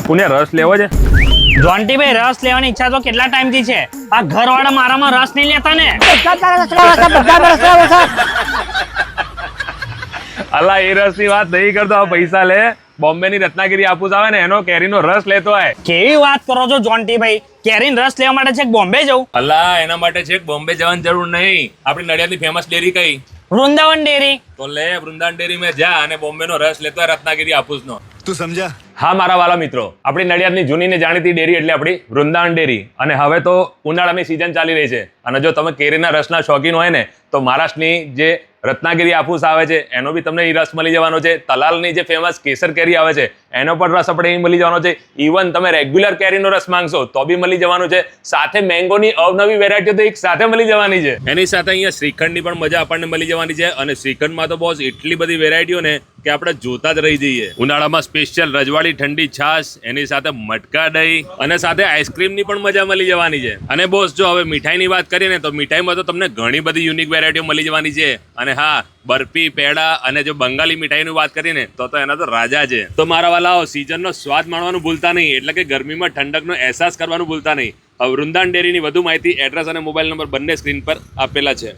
પુણ્ય રસ લેવો છે? જોન્ટીભાઈ રસ લેવાની ઈચ્છા તો કેટલા ટાઈમથી છે. આ ઘરવાળા મારામાં રસ નહીં લેતા ને. અલા એ રસ ની વાત નહીં કરતો, પૈસા લે. બોમ્બે ની રત્નાગીરી હાફૂસ આવે ને એનો કેરીનો રસ લેતો હોય. કેવી વાત કરો છો જોન્ટીભાઈ? કેરીનો રસ લેવા માટે છે બોમ્બે જવું? અલા એના માટે છે બોમ્બે જવાની જરૂર નહીં. આપણી નડિયાદની ફેમસ ડેરી કઈ? વૃંદાવન ડેરી. તો લે વૃંદાવન ડેરી માં જા અને બોમ્બે નો રસ લેતો હોય રત્નાગીરી હાફૂસ નો. તું સમજા? હા મારા વાલા મિત્રો, આપણી નડિયાદની જૂની ને જાણીતી ડેરી એટલે આપણી વૃંદાવન ડેરી. અને હવે તો ઉનાળાની સિઝન ચાલી રહી છે અને જો તમે કેરીના રસના શોખીન હોય ને તો મહારાષ્ટ્રની જે રત્નાગીરી હાફૂસ આવે છે એનો બી તમને એ રસ મળી જવાનો છે. તલાલની જે ફેમસ કેસર કેરી આવે છે એનો પણ રસ આપણે અહીં મળી જવાનો છે. ઇવન તમે રેગ્યુલર કેરીનો રસ માંગશો તો બી મળી જવાનું છે. સાથે મેંગોની અવનવી વેરાયટીઓ તો એક સાથે મળી જવાની છે. એની સાથે અહીંયા શ્રીખંડની પણ મજા આપણને મળી જવાની છે. અને શ્રીખંડમાં તો બોસ એટલી બધી વેરાયટીઓ ને કે આપણે જોતા જ રહી જઈએ. ઉનાળામાં સ્પેશિયલ રજવાડી ઠંડી છાશ, એની સાથે મટકા દહીં અને સાથે આઈસ્ક્રીમની પણ મજા મળી જવાની છે. અને બોસ જો હવે મીઠાઈની વાત કરીએ ને તો મીઠાઈમાં તો તમને ઘણી બધી યુનિક વેરાયટીઓ મળી જવાની છે. અને હા, બરફી, પેડા અને જો બંગાળી મીઠાઈની વાત કરીએ ને તો એના તો રાજા છે. તો મારા વાલાઓ, સીઝનનો સ્વાદ માણવાનું ભૂલતા નહીં, એટલે કે ગરમીમાં ઠંડકનો અહેસાસ કરવાનું ભૂલતા નહીં. હવે વૃંદાવન ડેરીની વધુ માહિતી, એડ્રેસ અને મોબાઈલ નંબર બંને સ્ક્રીન પર આપેલા છે.